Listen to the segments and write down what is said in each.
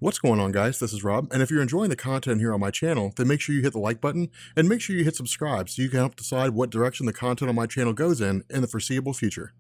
What's going on, guys? This is Rob, and if you're enjoying the content here on my channel, then make sure you hit the like button and make sure you hit subscribe so you can help decide what direction the content on my channel goes in the foreseeable future.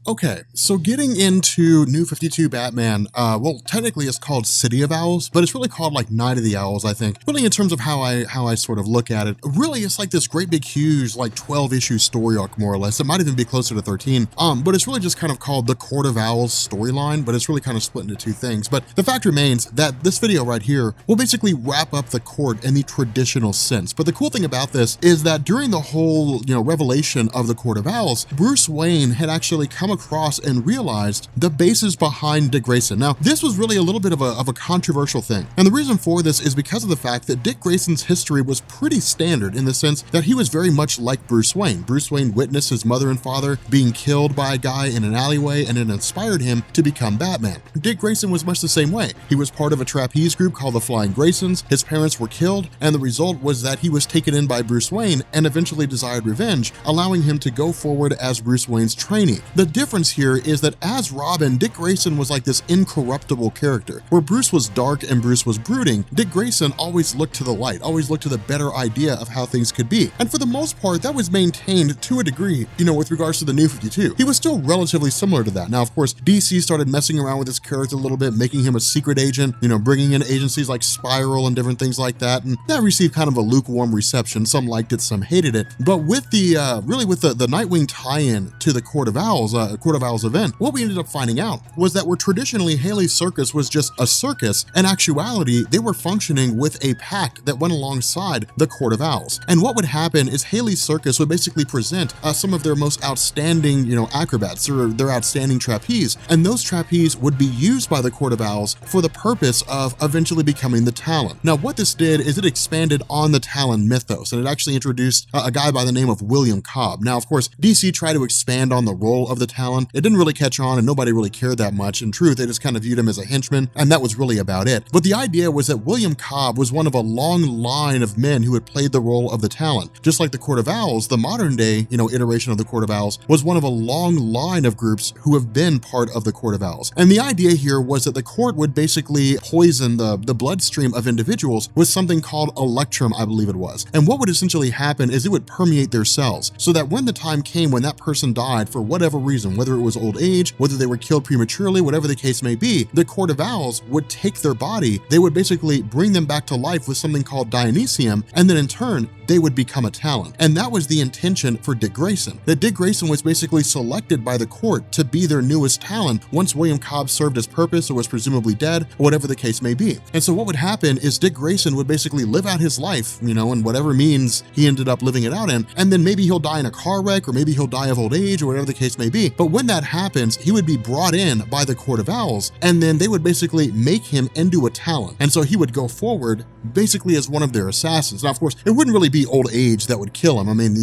Okay, so getting into New 52 Batman, well, technically it's called City of Owls, but it's really called like Night of the Owls, I think. Really, in terms of how I sort of look at it, really it's like this great big huge like 12-issue story arc, more or less. It might even be closer to 13, but it's really just kind of called the Court of Owls storyline, but it's really kind of split into two things. But the fact remains that this video right here will basically wrap up the court in the traditional sense. But the cool thing about this is that during the whole, revelation of the Court of Owls, Bruce Wayne had actually come across and realized the basis behind Dick Grayson. Now, this was really a little bit of a controversial thing. And the reason for this is because of the fact that Dick Grayson's history was pretty standard in the sense that he was very much like Bruce Wayne. Bruce Wayne witnessed his mother and father being killed by a guy in an alleyway, and it inspired him to become Batman. Dick Grayson was much the same way. He was part of a trapeze group called the Flying Graysons. His parents were killed, and the result was that he was taken in by Bruce Wayne and eventually desired revenge, allowing him to go forward as Bruce Wayne's trainee. The difference here is that as Robin, Dick Grayson was like this incorruptible character. Where Bruce was dark and Bruce was brooding, Dick Grayson always looked to the light, always looked to the better idea of how things could be. And for the most part, that was maintained to a degree, with regards to the New 52. He was still relatively similar to that. Now, of course, DC started messing around with his character a little bit, making him a secret agent, bringing in agencies like Spiral and different things like that. And that received kind of a lukewarm reception. Some liked it, some hated it. But with the Nightwing tie-in to the Court of Owls event, what we ended up finding out was that where traditionally Haley's circus was just a circus, in actuality, they were functioning with a pact that went alongside the Court of Owls. And what would happen is Haley's circus would basically present some of their most outstanding, acrobats, or their outstanding trapeze, and those trapeze would be used by the Court of Owls for the purpose of eventually becoming the Talon. Now, what this did is it expanded on the Talon mythos, and it actually introduced a guy by the name of William Cobb. Now, of course, DC tried to expand on the role of the Talon. It didn't really catch on and nobody really cared that much. In truth, they just kind of viewed him as a henchman, and that was really about it. But the idea was that William Cobb was one of a long line of men who had played the role of the Talon. Just like the Court of Owls, the modern day, iteration of the Court of Owls was one of a long line of groups who have been part of the Court of Owls. And the idea here was that the court would basically poison the bloodstream of individuals with something called electrum, I believe it was. And what would essentially happen is it would permeate their cells, so that when the time came when that person died for whatever reason, whether it was old age, whether they were killed prematurely, whatever the case may be, the Court of Owls would take their body, they would basically bring them back to life with something called Dionysium, and then in turn, they would become a Talon. And that was the intention for Dick Grayson. That Dick Grayson was basically selected by the court to be their newest Talon once William Cobb served his purpose or was presumably dead, or whatever the case may be. And so what would happen is Dick Grayson would basically live out his life, in whatever means he ended up living it out in, and then maybe he'll die in a car wreck, or maybe he'll die of old age, or whatever the case may be. But when that happens, he would be brought in by the Court of Owls, and then they would basically make him into a Talon. And so he would go forward basically as one of their assassins. Now, of course, it wouldn't really be old age that would kill him. I mean,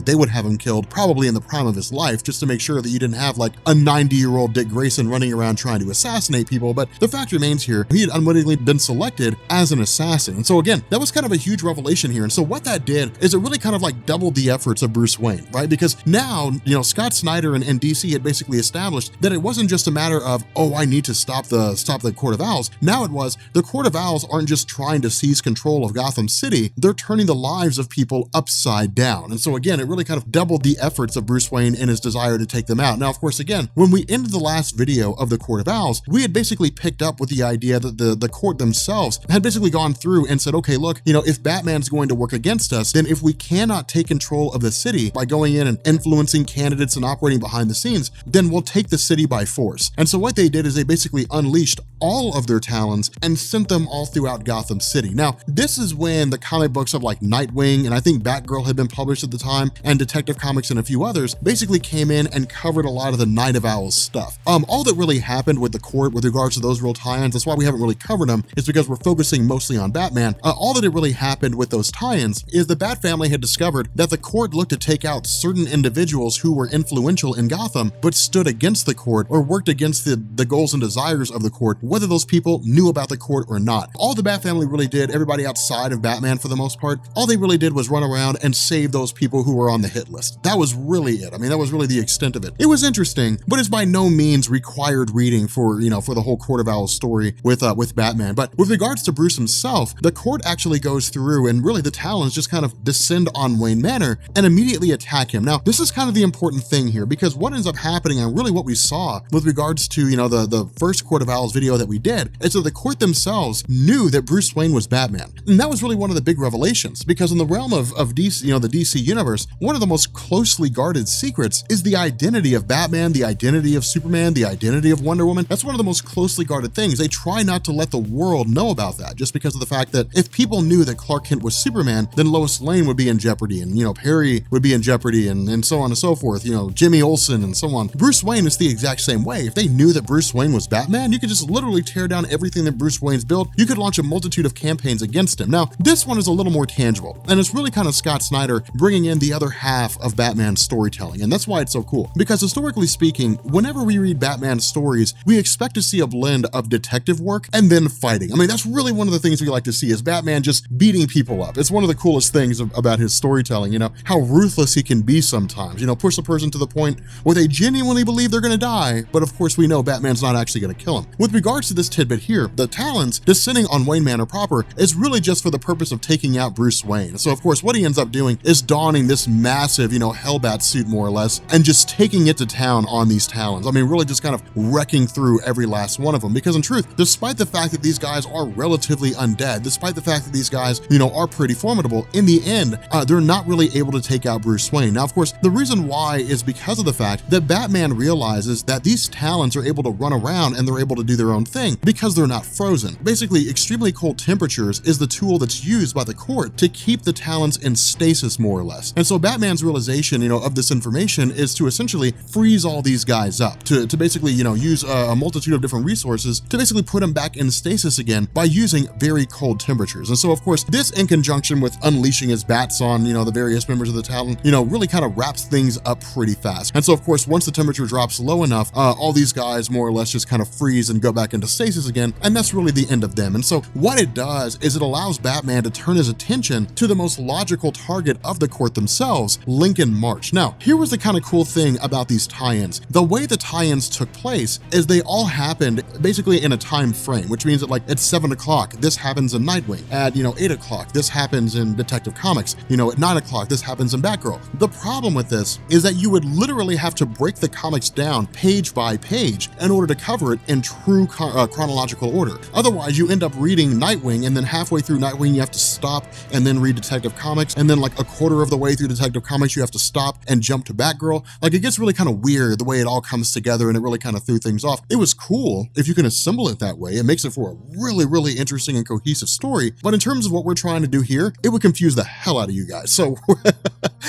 they would have him killed probably in the prime of his life, just to make sure that you didn't have like a 90-year-old Dick Grayson running around trying to assassinate people. But the fact remains here, he had unwittingly been selected as an assassin. And so again, that was kind of a huge revelation here. And so what that did is it really kind of like doubled the efforts of Bruce Wayne, right? Because now, Scott Snyder and DC had basically established that it wasn't just a matter of, oh, I need to stop the Court of Owls. Now it was, the Court of Owls aren't just trying to seize control of Gotham City, they're turning the lives of people upside down. And so again, it really kind of doubled the efforts of Bruce Wayne in his desire to take them out. Now, of course, again, when we ended the last video of the Court of Owls, we had basically picked up with the idea that the court themselves had basically gone through and said, okay, look, if Batman's going to work against us, then if we cannot take control of the city by going in and influencing candidates and operating behind the scenes, then we'll take the city by force. And so what they did is they basically unleashed all of their Talons and sent them all throughout Gotham City. Now, this is when the comic books of like Nightwing, and I think Batgirl had been published at the time, and Detective Comics and a few others basically came in and covered a lot of the Night of Owls stuff. All that really happened with the court with regards to those real tie-ins, that's why we haven't really covered them, is because we're focusing mostly on Batman. All that it really happened with those tie-ins is the Bat family had discovered that the court looked to take out certain individuals who were influential in Gotham, but stood against the court or worked against the goals and desires of the court, whether those people knew about the court or not. All the Bat family really did, everybody outside of Batman for the most part, all they really did was run around and save those people who were on the hit list. That was really it. I mean, that was really the extent of it. It was interesting, but it's by no means required reading for, you know, for the whole Court of Owls story with Batman. But with regards to Bruce himself, the court actually goes through and really the Talons just kind of descend on Wayne Manor and immediately attack him. Now, this is kind of the important thing here, because what ends up happening, and really what we saw with regards to, you know, the first Court of Owls video that we did, is that the court themselves knew that Bruce Wayne was Batman. And that was really one of the big revelations, because in the realm of DC, you know, the DC universe, one of the most closely guarded secrets is the identity of Batman, the identity of Superman, the identity of Wonder Woman. That's one of the most closely guarded things. They try not to let the world know about that, just because of the fact that if people knew that Clark Kent was Superman, then Lois Lane would be in jeopardy, and, you know, Perry would be in jeopardy, and so on and so forth, you know, Jimmy Olsen and so on. Bruce Wayne is the exact same way. If they knew that Bruce Wayne was Batman, you could just literally tear down everything that Bruce Wayne's built. You could launch a multitude of campaigns against him. Now, this one is a little more tangible, and it's really kind of Scott Snyder bringing in the other half of Batman's storytelling, and that's why it's so cool. Because historically speaking, whenever we read Batman stories, we expect to see a blend of detective work and then fighting. I mean, that's really one of the things we like to see, is Batman just beating people up. It's one of the coolest things about his storytelling, you know, how ruthless he can be sometimes, you know, push a person to the point where they genuinely believe they're gonna die, but of course we know Batman's not actually gonna kill him. With regards to this tidbit here, the Talons descending on Wayne Manor proper is really just for the purpose of taking out Bruce Wayne. So of course what he ends up doing is donning this massive, you know, Hellbat suit more or less, and just taking it to town on these Talons. I mean, really just kind of wrecking through every last one of them, because in truth, despite the fact that these guys are relatively undead, despite the fact that these guys, you know, are pretty formidable, in the end, they're not really able to take out Bruce Wayne. Now, of course, the reason why is because of the fact that Batman realizes that these Talons are able to run around and they're able to do their own thing because they're not frozen. Basically, extremely cold temperatures is the tool that's used by the court to keep the Talons in stasis, more or less. And so Batman's realization, you know, of this information is to essentially freeze all these guys up, to basically, you know, use a multitude of different resources to basically put them back in stasis again by using very cold temperatures. And so, of course, this in conjunction with unleashing his bats on, you know, the various members of the Talon, you know, really kind of wraps things up pretty fast. And so, of course, once the temperature drops low enough, all these guys more or less just kind of freeze and go back into stasis again, and that's really the end of them. And so what it does is it allows Batman to turn his attention to the most logical target of the court themselves, Lincoln March. Now, here was the kind of cool thing about these tie-ins. The way the tie-ins took place is they all happened basically in a time frame, which means that like at 7 o'clock, this happens in Nightwing. At, you know, 8 o'clock, this happens in Detective Comics. You know, at 9 o'clock, this happens in Batgirl. The problem with this is that you would literally have to break the comics down page by page in order to cover it in true chronological order. Otherwise, you end up reading Nightwing, and then halfway through Nightwing, you have to stop and then read Detective Comics, and then like a quarter of the way through Detective Comics, you have to stop and jump to Batgirl. Like, it gets really kind of weird the way it all comes together, and it really kind of threw things off. It was cool if you can assemble it that way. It makes it for a really, really interesting and cohesive story, but in terms of what we're trying to do here, it would confuse the hell out of you guys. So,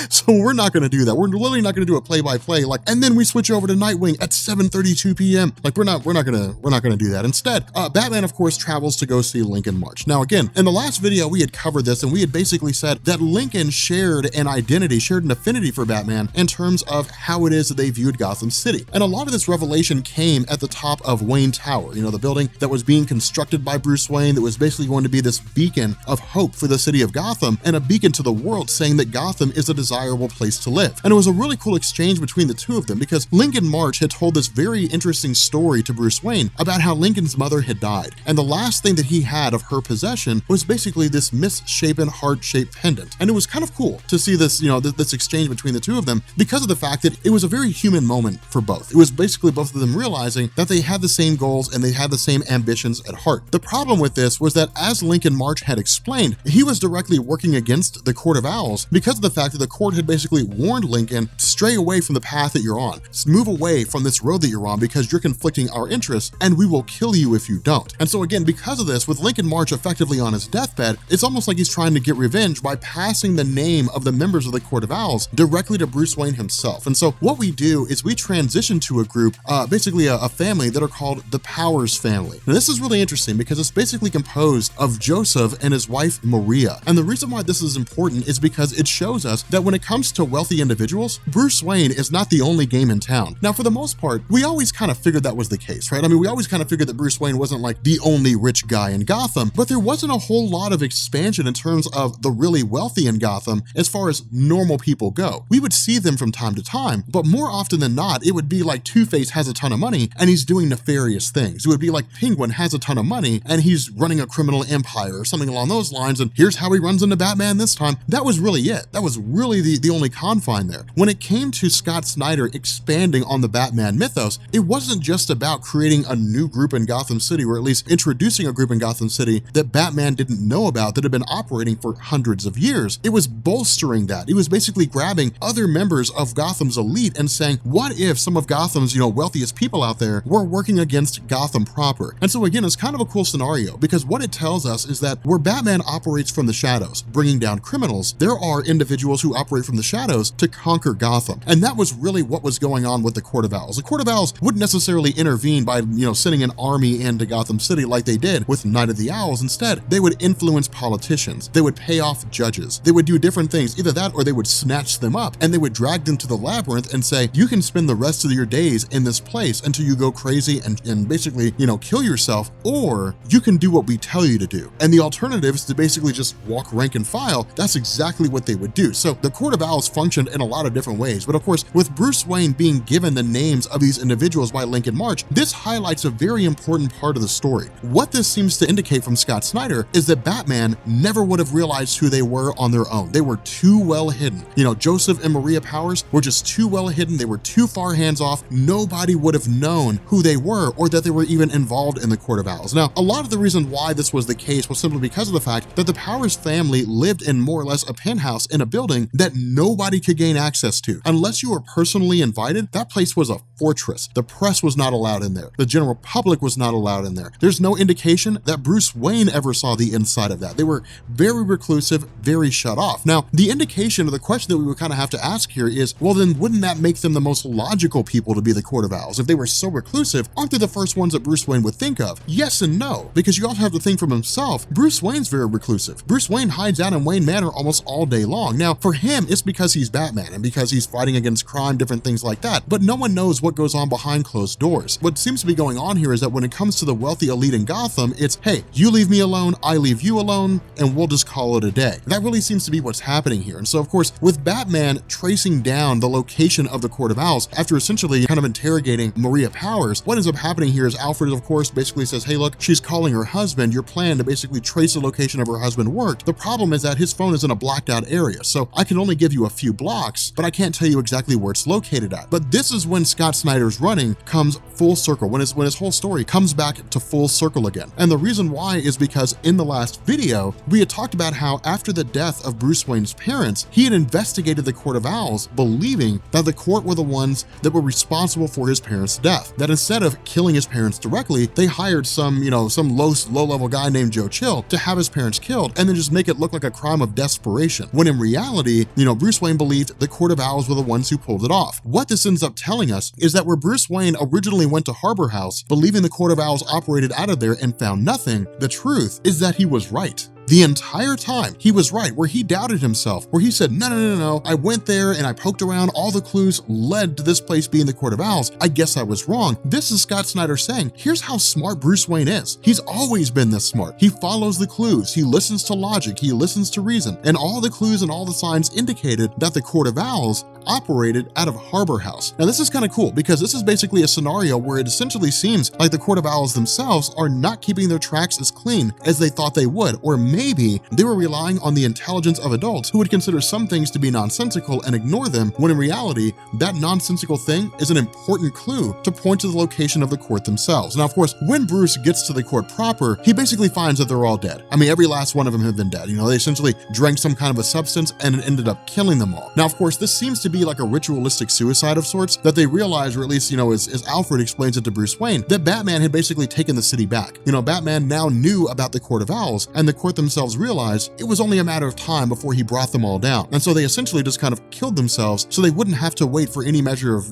so we're not going to do that. We're literally not going to do a play-by-play, like, and then we switch over to Nightwing at 7:32 p.m. Like, we're not going to do that. Instead, Batman, of course, travels to go see Lincoln March. Now, again, in the last video, we had covered this, and we had basically said that Lincoln shared an identity, shared an affinity for Batman in terms of how it is that they viewed Gotham City. And a lot of this revelation came at the top of Wayne Tower, you know, the building that was being constructed by Bruce Wayne that was basically going to be this beacon of hope for the city of Gotham and a beacon to the world, saying that Gotham is a desirable place to live. And it was a really cool exchange between the two of them, because Lincoln March had told this very interesting story to Bruce Wayne about how Lincoln's mother had died. And the last thing that he had of her possession was basically this misshapen, heart-shaped pendant. And it was kind of cool to see this, you know, this exchange between the two of them, because of the fact that it was a very human moment for both. It was basically both of them realizing that they had the same goals and they had the same ambitions at heart. The problem with this was that, as Lincoln March had explained, he was directly working against the Court of Owls because of the fact that the court had basically warned Lincoln, stray away from the path that you're on. Move away from this road that you're on because you're conflicting our interests, and we will kill you if you don't. And so again, because of this, with Lincoln March effectively on his deathbed, it's almost like he's trying to get revenge by passing the name of the members of the Court of Owls directly to Bruce Wayne himself. And so what we do is we transition to a group, basically a family that are called the Powers family. Now, this is really interesting because it's basically composed of Joseph and his wife Maria. And the reason why this is important is because it shows us that when when it comes to wealthy individuals, Bruce Wayne is not the only game in town. Now, for the most part, we always kind of figured that was the case, right? I mean, we always kind of figured that Bruce Wayne wasn't like the only rich guy in Gotham, but there wasn't a whole lot of expansion in terms of the really wealthy in Gotham as far as normal people go. We would see them from time to time, but more often than not, it would be like Two-Face has a ton of money and he's doing nefarious things. It would be like Penguin has a ton of money and he's running a criminal empire or something along those lines, and here's how he runs into Batman this time. That was really it. That was really the only confine there. When it came to Scott Snyder expanding on the Batman mythos, it wasn't just about creating a new group in Gotham City, or at least introducing a group in Gotham City that Batman didn't know about that had been operating for hundreds of years. It was bolstering that. It was basically grabbing other members of Gotham's elite and saying, what if some of Gotham's, wealthiest people out there were working against Gotham proper? And so again, it's kind of a cool scenario, because what it tells us is that where Batman operates from the shadows, bringing down criminals, there are individuals who operate from the shadows to conquer Gotham. And that was really what was going on with the Court of Owls. The Court of Owls wouldn't necessarily intervene by, sending an army into Gotham City like they did with Night of the Owls. Instead, they would influence politicians. They would pay off judges. They would do different things, either that or they would snatch them up and they would drag them to the labyrinth and say, you can spend the rest of your days in this place until you go crazy and basically, kill yourself, or you can do what we tell you to do. And the alternative is to basically just walk rank and file. That's exactly what they would do. So the Court of Owls functioned in a lot of different ways. But of course, with Bruce Wayne being given the names of these individuals by Lincoln March, this highlights a very important part of the story. What this seems to indicate from Scott Snyder is that Batman never would have realized who they were on their own. They were too well hidden. Joseph and Maria Powers were just too well hidden. They were too far hands off. Nobody would have known who they were or that they were even involved in the Court of Owls. Now, a lot of the reason why this was the case was simply because of the fact that the Powers family lived in more or less a penthouse in a building that nobody could gain access to. Unless you were personally invited, that place was a fortress. The press was not allowed in there. The general public was not allowed in there. There's no indication that Bruce Wayne ever saw the inside of that. They were very reclusive, very shut off. Now, the indication or the question that we would kind of have to ask here is, well, then wouldn't that make them the most logical people to be the Court of Owls? If they were so reclusive, aren't they the first ones that Bruce Wayne would think of? Yes and no, because you also have to think from himself. Bruce Wayne's very reclusive. Bruce Wayne hides out in Wayne Manor almost all day long. Now, for him, it's because he's Batman and because he's fighting against crime, different things like that, but no one knows what goes on behind closed doors. What seems to be going on here is that when it comes to the wealthy elite in Gotham, it's, hey, you leave me alone, I leave you alone, and we'll just call it a day. That really seems to be what's happening here. And so, of course, with Batman tracing down the location of the Court of Owls after essentially kind of interrogating Maria Powers, what ends up happening here is Alfred, of course, basically says, hey, look, she's calling her husband. Your plan to basically trace the location of her husband worked. The problem is that his phone is in a blacked out area, so I can only give you a few blocks, but I can't tell you exactly where it's located at. But this is when Scott Snyder's running comes full circle, when his whole story comes back to full circle again. And the reason why is because in the last video, we had talked about how after the death of Bruce Wayne's parents, he had investigated the Court of Owls, believing that the court were the ones that were responsible for his parents' death. That instead of killing his parents directly, they hired some low-level guy named Joe Chill to have his parents killed and then just make it look like a crime of desperation. When in reality, Bruce Wayne believed the Court of Owls were the ones who pulled it off. What this ends up telling us is that where Bruce Wayne originally went to Harbor House, believing the Court of Owls operated out of there and found nothing, the truth is that he was right. The entire time, he was right, where he doubted himself, where he said, no, I went there and I poked around, all the clues led to this place being the Court of Owls. I guess I was wrong. This is Scott Snyder saying, here's how smart Bruce Wayne is. He's always been this smart. He follows the clues, he listens to logic, he listens to reason, and all the clues and all the signs indicated that the Court of Owls operated out of Harbor House. Now, this is kind of cool because this is basically a scenario where it essentially seems like the Court of Owls themselves are not keeping their tracks as clean as they thought they would, or maybe they were relying on the intelligence of adults who would consider some things to be nonsensical and ignore them, when in reality, that nonsensical thing is an important clue to point to the location of the court themselves. Now, of course, when Bruce gets to the court proper, he basically finds that they're all dead. I mean, every last one of them have been dead. They essentially drank some kind of a substance and it ended up killing them all. Now, of course, this seems to be like a ritualistic suicide of sorts that they realize, or at least, as Alfred explains it to Bruce Wayne, that Batman had basically taken the city back. Batman now knew about the Court of Owls, and the court themselves realize it was only a matter of time before he brought them all down. And so they essentially just kind of killed themselves so they wouldn't have to wait for any measure of,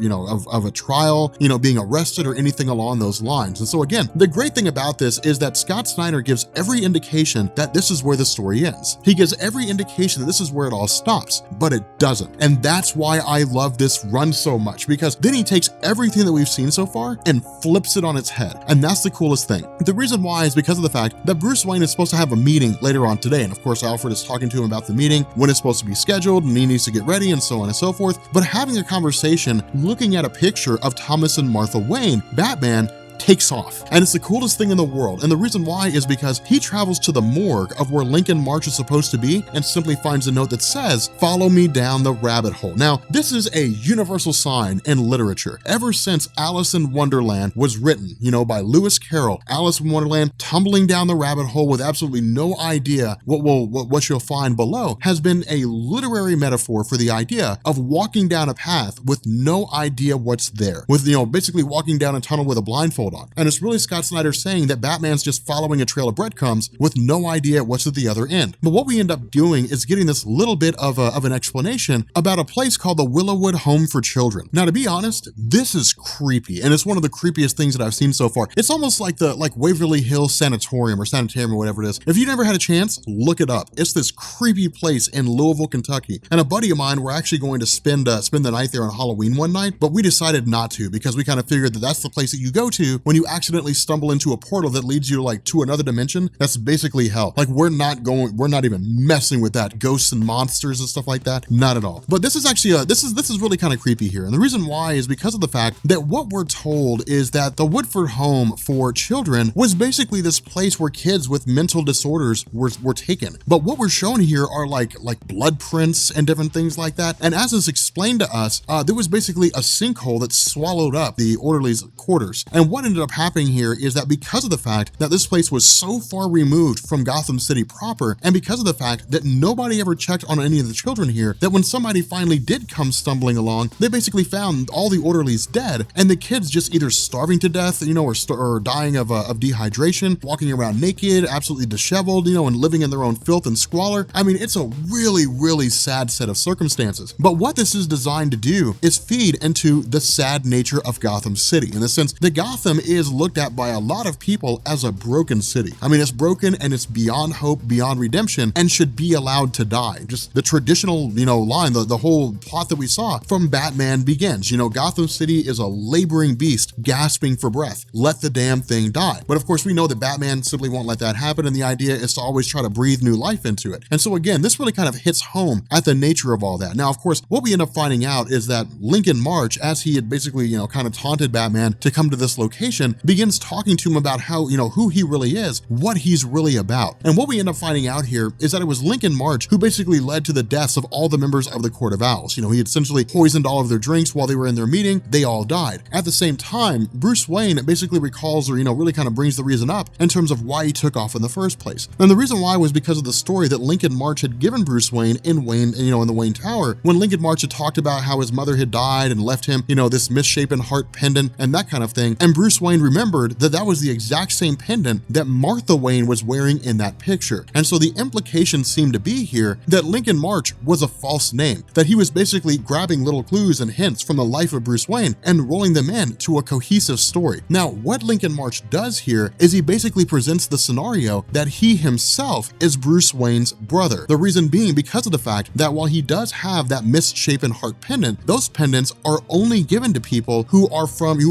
of a trial, being arrested or anything along those lines. And so again, the great thing about this is that Scott Snyder gives every indication that this is where the story ends. He gives every indication that this is where it all stops, but it doesn't. And that's why I love this run so much, because then he takes everything that we've seen so far and flips it on its head. And that's the coolest thing. The reason why is because of the fact that Bruce Wayne is supposed to have a meeting later on today. And of course, Alfred is talking to him about the meeting, when it's supposed to be scheduled, and he needs to get ready and so on and so forth. But having a conversation, looking at a picture of Thomas and Martha Wayne, Batman takes off. And it's the coolest thing in the world. And the reason why is because he travels to the morgue of where Lincoln March is supposed to be and simply finds a note that says, "Follow me down the rabbit hole." Now, this is a universal sign in literature. Ever since Alice in Wonderland was written, by Lewis Carroll, Alice in Wonderland tumbling down the rabbit hole with absolutely no idea what you'll find below, has been a literary metaphor for the idea of walking down a path with no idea what's there. With, basically walking down a tunnel with a blindfold on. And it's really Scott Snyder saying that Batman's just following a trail of breadcrumbs with no idea what's at the other end. But what we end up doing is getting this little bit of an explanation about a place called the Willowwood Home for Children. Now, to be honest, this is creepy, and it's one of the creepiest things that I've seen so far. It's almost like Waverly Hills Sanatorium or whatever it is. If you never had a chance, look it up. It's this creepy place in Louisville, Kentucky. And a buddy of mine, we're actually going to spend the night there on Halloween one night, but we decided not to because we kind of figured that that's the place that you go to when you accidentally stumble into a portal that leads you to another dimension. That's basically hell. We're not even messing with that. Ghosts and monsters and stuff like that. Not at all. But this is actually, this is really kind of creepy here. And the reason why is because of the fact that what we're told is that the Woodford Home for Children was basically this place where kids with mental disorders were taken. But what we're shown here are like blood prints and different things like that. And as is explained to us, there was basically a sinkhole that swallowed up the orderlies' quarters. And what ended up happening here is that because of the fact that this place was so far removed from Gotham City proper, and because of the fact that nobody ever checked on any of the children here, that when somebody finally did come stumbling along, they basically found all the orderlies dead, and the kids just either starving to death, or dying of dehydration, walking around naked, absolutely disheveled, and living in their own filth and squalor. I mean, it's a really, really sad set of circumstances. But what this is designed to do is feed into the sad nature of Gotham City, in the sense that Gotham is looked at by a lot of people as a broken city. I mean, it's broken and it's beyond hope, beyond redemption, and should be allowed to die. Just the traditional, line, the whole plot that we saw from Batman Begins. Gotham City is a laboring beast, gasping for breath. Let the damn thing die. But of course, we know that Batman simply won't let that happen, and the idea is to always try to breathe new life into it. And so again, this really kind of hits home at the nature of all that. Now, of course, what we end up finding out is that Lincoln March, as he had basically, kind of taunted Batman to come to this location, begins talking to him about how, who he really is, what he's really about. And what we end up finding out here is that it was Lincoln March who basically led to the deaths of all the members of the Court of Owls. He had essentially poisoned all of their drinks while they were in their meeting. They all died. At the same time, Bruce Wayne basically recalls or, really kind of brings the reason up in terms of why he took off in the first place. And the reason why was because of the story that Lincoln March had given Bruce Wayne in the Wayne Tower, when Lincoln March had talked about how his mother had died and left him, this misshapen heart pendant and that kind of thing. And Bruce Wayne remembered that was the exact same pendant that Martha Wayne was wearing in that picture. And so the implication seemed to be here that Lincoln March was a false name, that he was basically grabbing little clues and hints from the life of Bruce Wayne and rolling them in to a cohesive story. Now, what Lincoln March does here is he basically presents the scenario that he himself is Bruce Wayne's brother. The reason being because of the fact that while he does have that misshapen heart pendant, those pendants are only given to people who are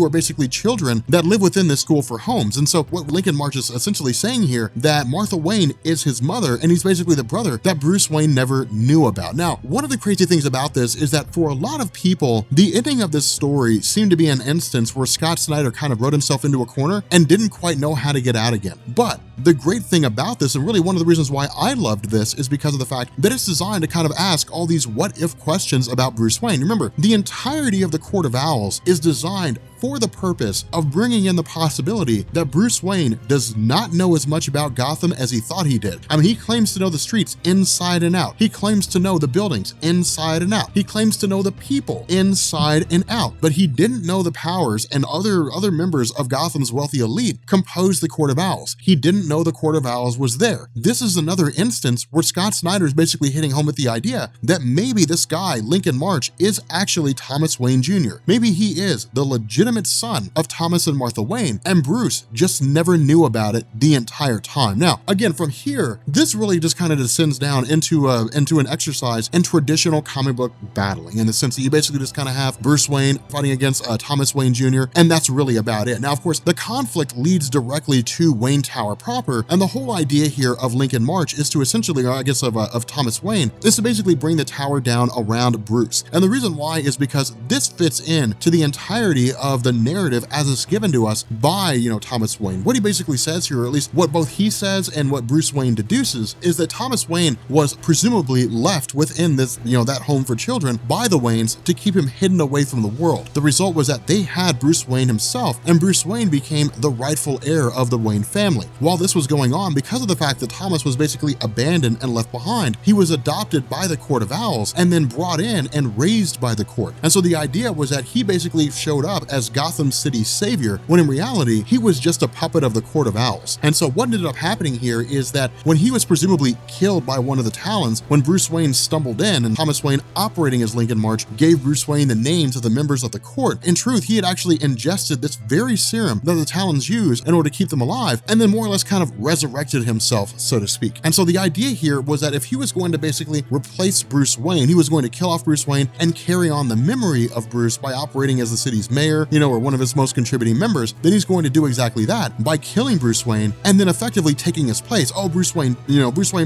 basically children that live within this school for homes. And so what Lincoln March is essentially saying here, that Martha Wayne is his mother, and he's basically the brother that Bruce Wayne never knew about. Now, one of the crazy things about this is that for a lot of people, the ending of this story seemed to be an instance where Scott Snyder kind of wrote himself into a corner and didn't quite know how to get out again. But the great thing about this, and really one of the reasons why I loved this, is because of the fact that it's designed to kind of ask all these what-if questions about Bruce Wayne. Remember, the entirety of the Court of Owls is designed for the purpose of bringing in the possibility that Bruce Wayne does not know as much about Gotham as he thought he did. I mean, he claims to know the streets inside and out. He claims to know the buildings inside and out. He claims to know the people inside and out, but he didn't know the powers and other members of Gotham's wealthy elite composed the Court of Owls. He didn't didn't know the Court of Owls was there. This is another instance where Scott Snyder is basically hitting home with the idea that maybe this guy, Lincoln March, is actually Thomas Wayne Jr. Maybe he is the legitimate son of Thomas and Martha Wayne, and Bruce just never knew about it the entire time. Now, again, from here, this really just kind of descends down into an exercise in traditional comic book battling, in the sense that you basically just kind of have Bruce Wayne fighting against Thomas Wayne Jr., and that's really about it. Now, of course, the conflict leads directly to Wayne Tower proper, and the whole idea here of Lincoln March is to essentially, or I guess of Thomas Wayne, is to basically bring the tower down around Bruce. And the reason why is because this fits in to the entirety of the narrative as it's given to us by, Thomas Wayne. What he basically says here, or at least what both he says and what Bruce Wayne deduces, is that Thomas Wayne was presumably left within this, that home for children by the Waynes to keep him hidden away from the world. The result was that they had Bruce Wayne himself, and Bruce Wayne became the rightful heir of the Wayne family. While this was going on, because of the fact that Thomas was basically abandoned and left behind, he was adopted by the Court of Owls and then brought in and raised by the court. And so the idea was that he basically showed up as Gotham City's savior, when in reality, he was just a puppet of the Court of Owls. And so what ended up happening here is that when he was presumably killed by one of the talons, when Bruce Wayne stumbled in and Thomas Wayne, operating as Lincoln March, gave Bruce Wayne the names of the members of the court, in truth, he had actually ingested this very serum that the talons use in order to keep them alive, and then more or less kind of resurrected himself, so to speak. And so the idea here was that if he was going to basically replace Bruce Wayne, he was going to kill off Bruce Wayne and carry on the memory of Bruce by operating as the city's mayor, or one of his most contributing members, then he's going to do exactly that by killing Bruce Wayne and then effectively taking his place. Oh, Bruce Wayne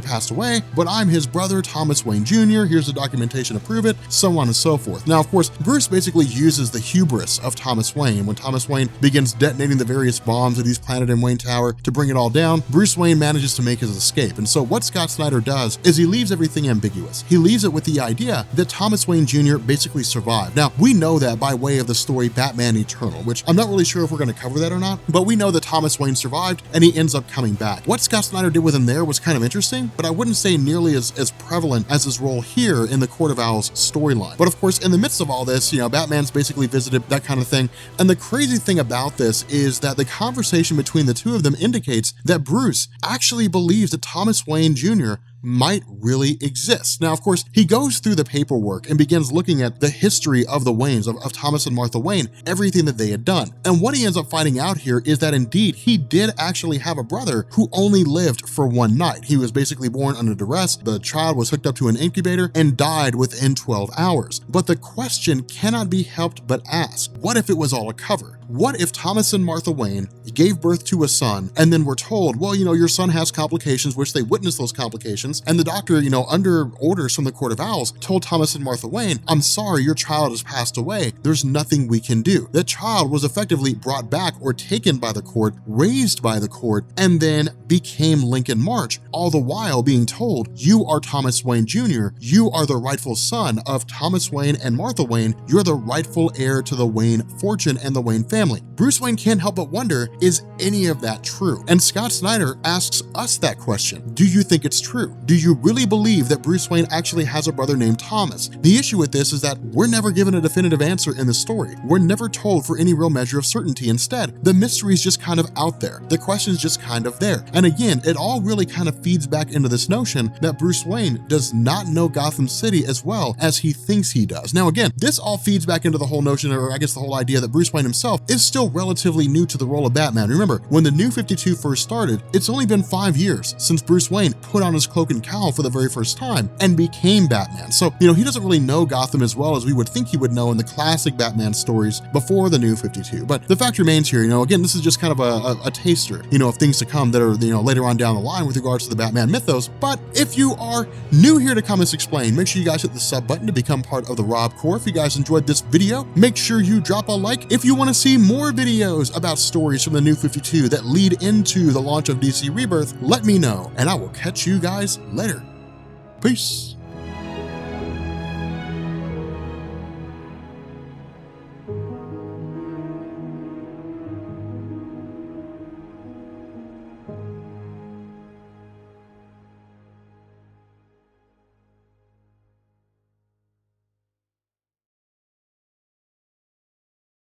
passed away, but I'm his brother, Thomas Wayne Jr. Here's the documentation to prove it, so on and so forth. Now, of course, Bruce basically uses the hubris of Thomas Wayne. When Thomas Wayne begins detonating the various bombs that he's planted in Wayne Tower to bring it all down, Bruce Wayne manages to make his escape. And so what Scott Snyder does is he leaves everything ambiguous. He leaves it with the idea that Thomas Wayne Jr. basically survived. Now, we know that by way of the story Batman Eternal, which I'm not really sure if we're going to cover that or not, but we know that Thomas Wayne survived and he ends up coming back. What Scott Snyder did with him there was kind of interesting, but I wouldn't say nearly as prevalent as his role here in the Court of Owls storyline. But of course, in the midst of all this, Batman's basically visited, that kind of thing. And the crazy thing about this is that the conversation between the two of them indicates that Bruce actually believes that Thomas Wayne Jr. might really exist. Now, of course, he goes through the paperwork and begins looking at the history of the Waynes, of Thomas and Martha Wayne, everything that they had done. And what he ends up finding out here is that indeed he did actually have a brother who only lived for one night. He was basically born under duress. The child was hooked up to an incubator and died within 12 hours. But the question cannot be helped but ask, what if it was all a cover? What if Thomas and Martha Wayne gave birth to a son and then were told, well, your son has complications, which they witnessed those complications, and the doctor, under orders from the Court of Owls, told Thomas and Martha Wayne, I'm sorry, your child has passed away. There's nothing we can do. That child was effectively brought back or taken by the court, raised by the court, and then became Lincoln March, all the while being told, you are Thomas Wayne Jr., you are the rightful son of Thomas Wayne and Martha Wayne, you're the rightful heir to the Wayne fortune and the Wayne family. Bruce Wayne can't help but wonder, is any of that true? And Scott Snyder asks us that question. Do you think it's true? Do you really believe that Bruce Wayne actually has a brother named Thomas? The issue with this is that we're never given a definitive answer in the story. We're never told for any real measure of certainty. Instead, the mystery is just kind of out there. The question is just kind of there. And again, it all really kind of feeds back into this notion that Bruce Wayne does not know Gotham City as well as he thinks he does. Now, again, this all feeds back into the whole notion, or I guess the whole idea, that Bruce Wayne himself is still relatively new to the role of Batman. Remember, when the New 52 first started, it's only been 5 years since Bruce Wayne put on his cloak and cowl for the very first time and became Batman. So, he doesn't really know Gotham as well as we would think he would know in the classic Batman stories before the New 52. But the fact remains here, again, this is just kind of a taster, of things to come that are, later on down the line with regards to the Batman mythos. But if you are new here to Comics Explained, make sure you guys hit the sub button to become part of the Rob Corps. If you guys enjoyed this video, make sure you drop a like. If you want to see more videos about stories from the New 52 that lead into the launch of DC Rebirth, let me know, and I will catch you guys later. Peace.